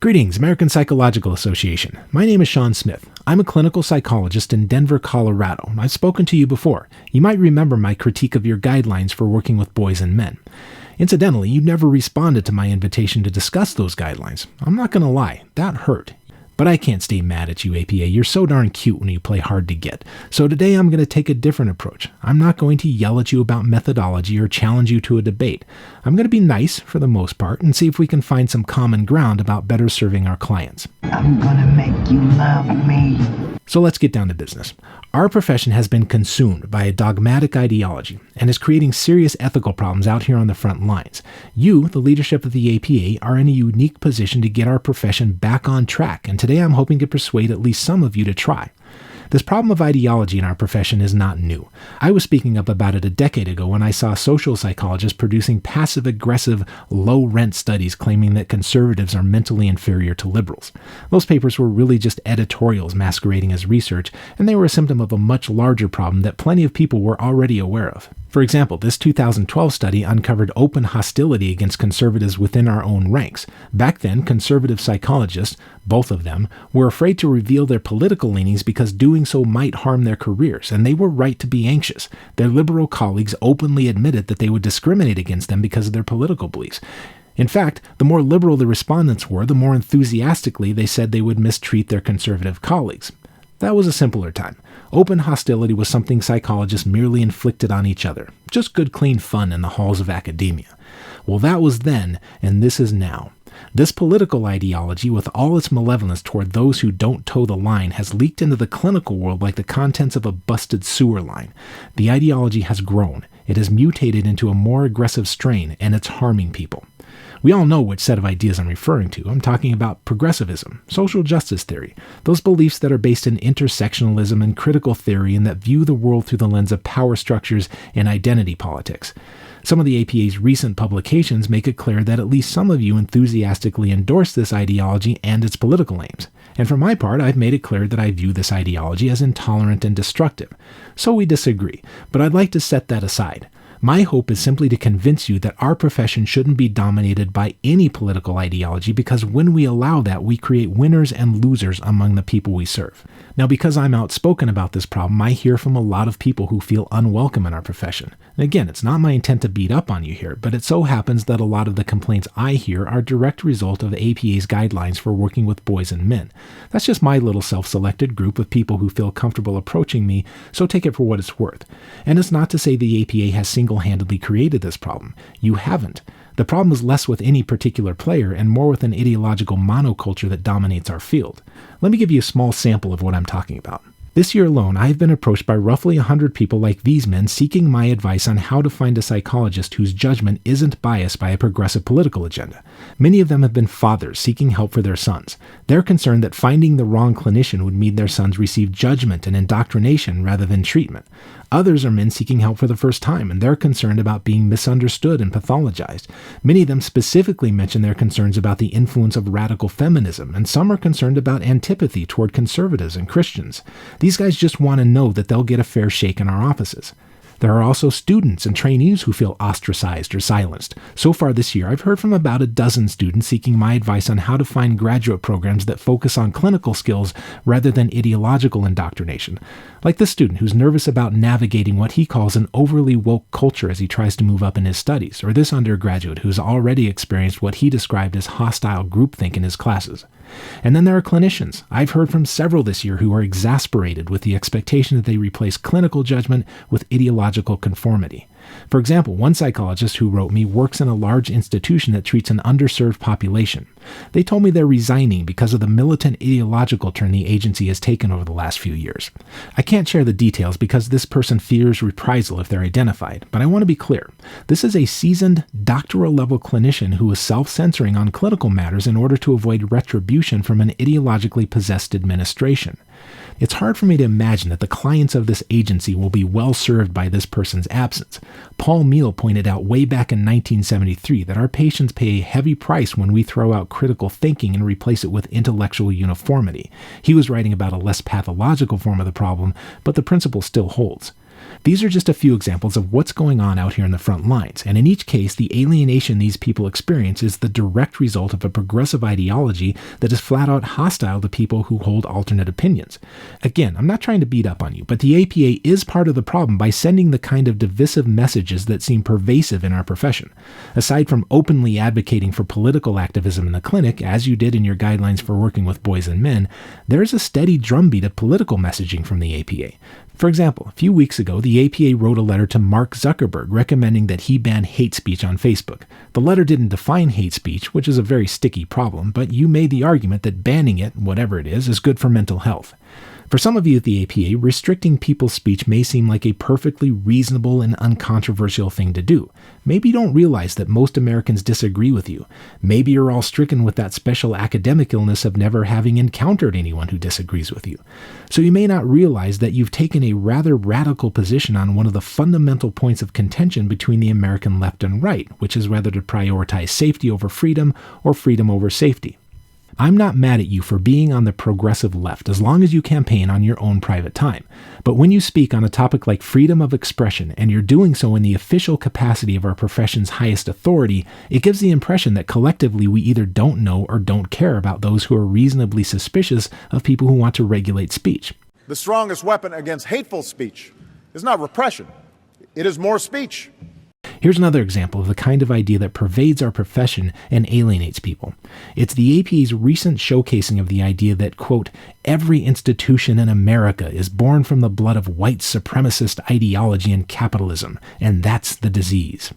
Greetings, American Psychological Association. My name is Sean Smith. I'm a clinical psychologist in Denver, Colorado. I've spoken to you before. You might remember my critique of your guidelines for working with boys and men. Incidentally, you never responded to my invitation to discuss those guidelines. I'm not going to lie, that hurt. But I can't stay mad at you, APA. You're so darn cute when you play hard to get. So today I'm going to take a different approach. I'm not going to yell at you about methodology or challenge you to a debate. I'm going to be nice for the most part and see if we can find some common ground about better serving our clients. I'm going to make you love me. So let's get down to business. Our profession has been consumed by a dogmatic ideology and is creating serious ethical problems out here on the front lines. You, the leadership of the APA, are in a unique position to get our profession back on track, and today I'm hoping to persuade at least some of you to try. This problem of ideology in our profession is not new. I was speaking up about it a decade ago when I saw social psychologists producing passive-aggressive, low-rent studies claiming that conservatives are mentally inferior to liberals. Those papers were really just editorials masquerading as research, and they were a symptom of a much larger problem that plenty of people were already aware of. For example, this 2012 study uncovered open hostility against conservatives within our own ranks. Back then, conservative psychologists, both of them, were afraid to reveal their political leanings because doing so might harm their careers, and they were right to be anxious. Their liberal colleagues openly admitted that they would discriminate against them because of their political beliefs. In fact, the more liberal the respondents were, the more enthusiastically they said they would mistreat their conservative colleagues. That was a simpler time. Open hostility was something psychologists merely inflicted on each other. Just good, clean fun in the halls of academia. Well, that was then, and this is now. This political ideology, with all its malevolence toward those who don't toe the line, has leaked into the clinical world like the contents of a busted sewer line. The ideology has grown. It has mutated into a more aggressive strain, and it's harming people. We all know which set of ideas I'm referring to. I'm talking about progressivism, social justice theory, those beliefs that are based in intersectionalism and critical theory and that view the world through the lens of power structures and identity politics. Some of the APA's recent publications make it clear that at least some of you enthusiastically endorse this ideology and its political aims. And for my part, I've made it clear that I view this ideology as intolerant and destructive. So we disagree, but I'd like to set that aside. My hope is simply to convince you that our profession shouldn't be dominated by any political ideology, because when we allow that, we create winners and losers among the people we serve. Now, because I'm outspoken about this problem, I hear from a lot of people who feel unwelcome in our profession. And again, it's not my intent to beat up on you here, but it so happens that a lot of the complaints I hear are a direct result of APA's guidelines for working with boys and men. That's just my little self-selected group of people who feel comfortable approaching me, so take it for what it's worth. And it's not to say the APA has single-handedly created this problem. You haven't. The problem is less with any particular player and more with an ideological monoculture that dominates our field. Let me give you a small sample of what I'm talking about. This year alone, I have been approached by roughly 100 people like these men seeking my advice on how to find a psychologist whose judgment isn't biased by a progressive political agenda. Many of them have been fathers seeking help for their sons. They're concerned that finding the wrong clinician would mean their sons receive judgment and indoctrination rather than treatment. Others are men seeking help for the first time, and they're concerned about being misunderstood and pathologized. Many of them specifically mention their concerns about the influence of radical feminism, and some are concerned about antipathy toward conservatives and Christians. These guys just want to know that they'll get a fair shake in our offices. There are also students and trainees who feel ostracized or silenced. So far this year, I've heard from about a dozen students seeking my advice on how to find graduate programs that focus on clinical skills rather than ideological indoctrination. Like this student who's nervous about navigating what he calls an overly woke culture as he tries to move up in his studies, or this undergraduate who's already experienced what he described as hostile groupthink in his classes. And then there are clinicians. I've heard from several this year who are exasperated with the expectation that they replace clinical judgment with ideological conformity. For example, one psychologist who wrote me works in a large institution that treats an underserved population. They told me they're resigning because of the militant ideological turn the agency has taken over the last few years. I can't share the details because this person fears reprisal if they're identified, but I want to be clear. This is a seasoned doctoral-level clinician who is self-censoring on clinical matters in order to avoid retribution from an ideologically possessed administration. It's hard for me to imagine that the clients of this agency will be well served by this person's absence. Paul Meehl pointed out way back in 1973 that our patients pay a heavy price when we throw out critical thinking and replace it with intellectual uniformity. He was writing about a less pathological form of the problem, but the principle still holds. These are just a few examples of what's going on out here in the front lines, and in each case, the alienation these people experience is the direct result of a progressive ideology that is flat out hostile to people who hold alternate opinions. Again, I'm not trying to beat up on you, but the APA is part of the problem by sending the kind of divisive messages that seem pervasive in our profession. Aside from openly advocating for political activism in the clinic, as you did in your guidelines for working with boys and men, there's a steady drumbeat of political messaging from the APA. For example, a few weeks ago, the APA wrote a letter to Mark Zuckerberg recommending that he ban hate speech on Facebook. The letter didn't define hate speech, which is a very sticky problem, but you made the argument that banning it, whatever it is good for mental health. For some of you at the APA, restricting people's speech may seem like a perfectly reasonable and uncontroversial thing to do. Maybe you don't realize that most Americans disagree with you. Maybe you're all stricken with that special academic illness of never having encountered anyone who disagrees with you. So you may not realize that you've taken a rather radical position on one of the fundamental points of contention between the American left and right, which is whether to prioritize safety over freedom or freedom over safety. I'm not mad at you for being on the progressive left as long as you campaign on your own private time. But when you speak on a topic like freedom of expression and you're doing so in the official capacity of our profession's highest authority, it gives the impression that collectively we either don't know or don't care about those who are reasonably suspicious of people who want to regulate speech. The strongest weapon against hateful speech is not repression. It is more speech. Here's another example of the kind of idea that pervades our profession and alienates people. It's the APA's recent showcasing of the idea that, quote, every institution in America is born from the blood of white supremacist ideology and capitalism, and that's the disease.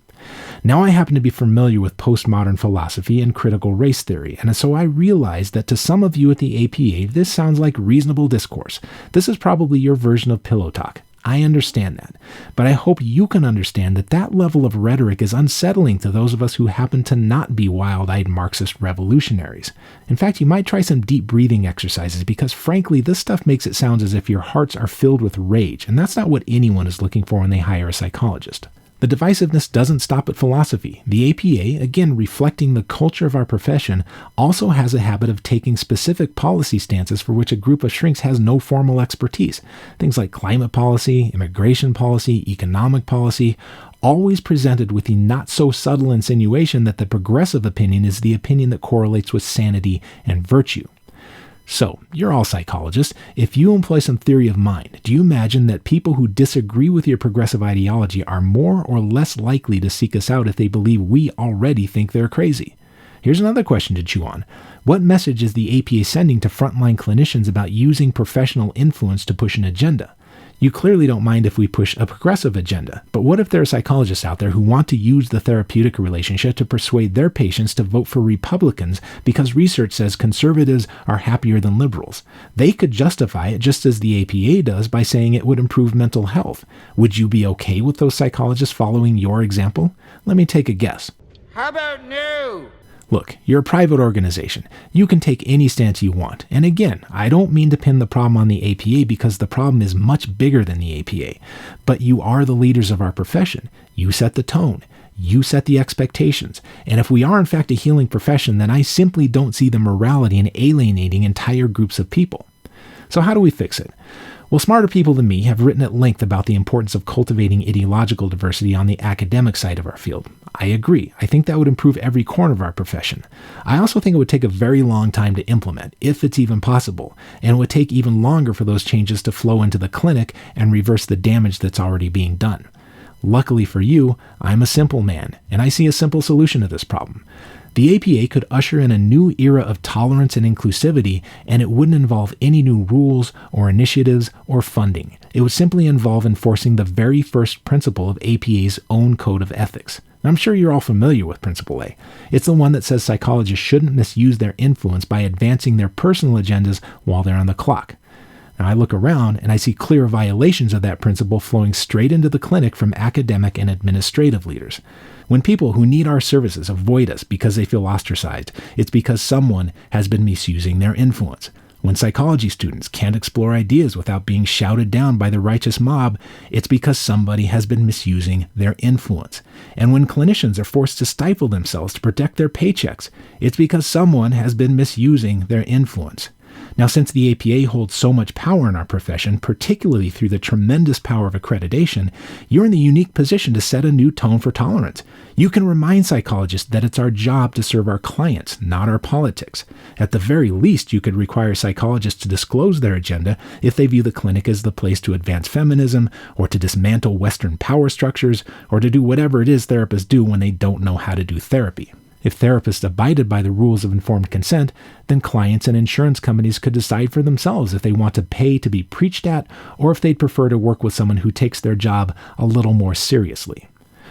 Now I happen to be familiar with postmodern philosophy and critical race theory, and so I realize that to some of you at the APA, this sounds like reasonable discourse. This is probably your version of pillow talk. I understand that, but I hope you can understand that that level of rhetoric is unsettling to those of us who happen to not be wild-eyed Marxist revolutionaries. In fact, you might try some deep breathing exercises because, frankly, this stuff makes it sound as if your hearts are filled with rage, and that's not what anyone is looking for when they hire a psychologist. The divisiveness doesn't stop at philosophy. The APA, again reflecting the culture of our profession, also has a habit of taking specific policy stances for which a group of shrinks has no formal expertise. Things like climate policy, immigration policy, economic policy, always presented with the not-so-subtle insinuation that the progressive opinion is the opinion that correlates with sanity and virtue. So, you're all psychologists. If you employ some theory of mind, do you imagine that people who disagree with your progressive ideology are more or less likely to seek us out if they believe we already think they're crazy? Here's another question to chew on. What message is the APA sending to frontline clinicians about using professional influence to push an agenda? You clearly don't mind if we push a progressive agenda, but what if there are psychologists out there who want to use the therapeutic relationship to persuade their patients to vote for Republicans because research says conservatives are happier than liberals? They could justify it just as the APA does by saying it would improve mental health. Would you be okay with those psychologists following your example? Let me take a guess. How about no? Look, you're a private organization. You can take any stance you want. And again, I don't mean to pin the problem on the APA because the problem is much bigger than the APA. But you are the leaders of our profession. You set the tone. You set the expectations. And if we are in fact a healing profession, then I simply don't see the morality in alienating entire groups of people. So how do we fix it? Well, smarter people than me have written at length about the importance of cultivating ideological diversity on the academic side of our field. I agree. I think that would improve every corner of our profession. I also think it would take a very long time to implement, if it's even possible, and it would take even longer for those changes to flow into the clinic and reverse the damage that's already being done. Luckily for you, I'm a simple man, and I see a simple solution to this problem. The APA could usher in a new era of tolerance and inclusivity, and it wouldn't involve any new rules or initiatives or funding. It would simply involve enforcing the very first principle of APA's own code of ethics. I'm sure you're all familiar with Principle A. It's the one that says psychologists shouldn't misuse their influence by advancing their personal agendas while they're on the clock. Now, I look around and I see clear violations of that principle flowing straight into the clinic from academic and administrative leaders. When people who need our services avoid us because they feel ostracized, it's because someone has been misusing their influence. When psychology students can't explore ideas without being shouted down by the righteous mob, it's because somebody has been misusing their influence. And when clinicians are forced to stifle themselves to protect their paychecks, it's because someone has been misusing their influence. Now, since the APA holds so much power in our profession, particularly through the tremendous power of accreditation, you're in the unique position to set a new tone for tolerance. You can remind psychologists that it's our job to serve our clients, not our politics. At the very least, you could require psychologists to disclose their agenda if they view the clinic as the place to advance feminism, or to dismantle Western power structures, or to do whatever it is therapists do when they don't know how to do therapy. If therapists abided by the rules of informed consent, then clients and insurance companies could decide for themselves if they want to pay to be preached at, or if they'd prefer to work with someone who takes their job a little more seriously.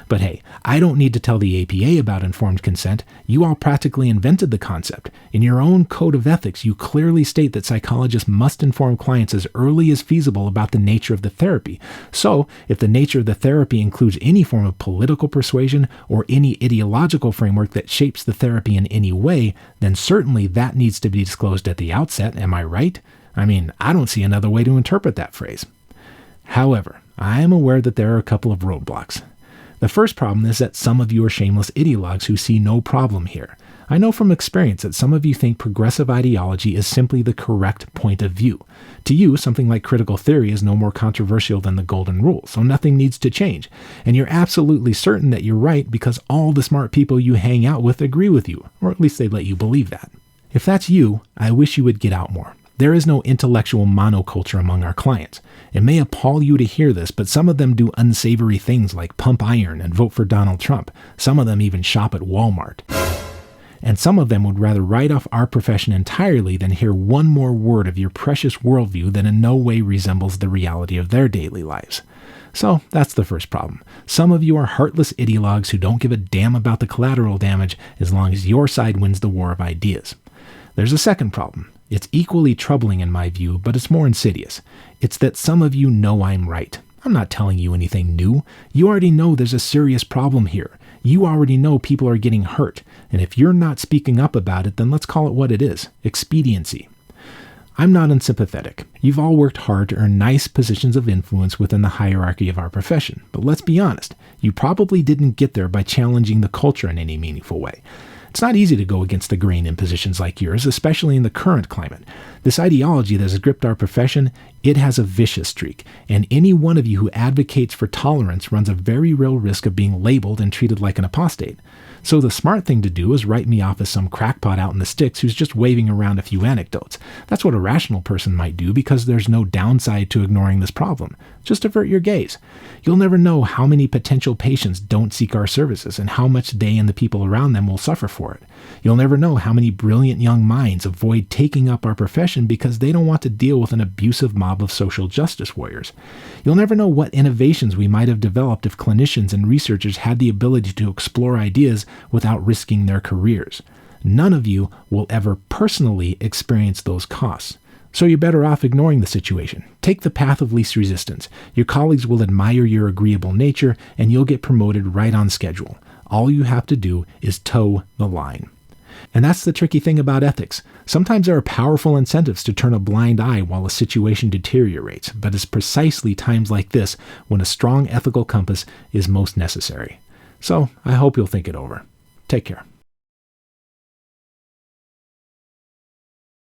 But hey, I don't need to tell the APA about informed consent. You all practically invented the concept. In your own code of ethics, you clearly state that psychologists must inform clients as early as feasible about the nature of the therapy. So, if the nature of the therapy includes any form of political persuasion or any ideological framework that shapes the therapy in any way, then certainly that needs to be disclosed at the outset, am I right? I mean, I don't see another way to interpret that phrase. However, I am aware that there are a couple of roadblocks. The first problem is that some of you are shameless ideologues who see no problem here. I know from experience that some of you think progressive ideology is simply the correct point of view. To you, something like critical theory is no more controversial than the golden rule, so nothing needs to change. And you're absolutely certain that you're right because all the smart people you hang out with agree with you, or at least they let you believe that. If that's you, I wish you would get out more. There is no intellectual monoculture among our clients. It may appall you to hear this, but some of them do unsavory things like pump iron and vote for Donald Trump. Some of them even shop at Walmart. And some of them would rather write off our profession entirely than hear one more word of your precious worldview that in no way resembles the reality of their daily lives. So that's the first problem. Some of you are heartless ideologues who don't give a damn about the collateral damage as long as your side wins the war of ideas. There's a second problem. It's equally troubling in my view, but it's more insidious. It's that some of you know I'm right. I'm not telling you anything new. You already know there's a serious problem here. You already know people are getting hurt. And if you're not speaking up about it, then let's call it what it is: expediency. I'm not unsympathetic. You've all worked hard to earn nice positions of influence within the hierarchy of our profession. But let's be honest, you probably didn't get there by challenging the culture in any meaningful way. It's not easy to go against the grain in positions like yours, especially in the current climate. This ideology that has gripped our profession, it has a vicious streak, and any one of you who advocates for tolerance runs a very real risk of being labeled and treated like an apostate. So the smart thing to do is write me off as some crackpot out in the sticks who's just waving around a few anecdotes. That's what a rational person might do because there's no downside to ignoring this problem. Just avert your gaze. You'll never know how many potential patients don't seek our services and how much they and the people around them will suffer for it. You'll never know how many brilliant young minds avoid taking up our profession because they don't want to deal with an abusive mob of social justice warriors. You'll never know what innovations we might have developed if clinicians and researchers had the ability to explore ideas without risking their careers. None of you will ever personally experience those costs. So you're better off ignoring the situation. Take the path of least resistance. Your colleagues will admire your agreeable nature, and you'll get promoted right on schedule. All you have to do is toe the line. And that's the tricky thing about ethics. Sometimes there are powerful incentives to turn a blind eye while a situation deteriorates, but it's precisely times like this when a strong ethical compass is most necessary. So I hope you'll think it over. Take care.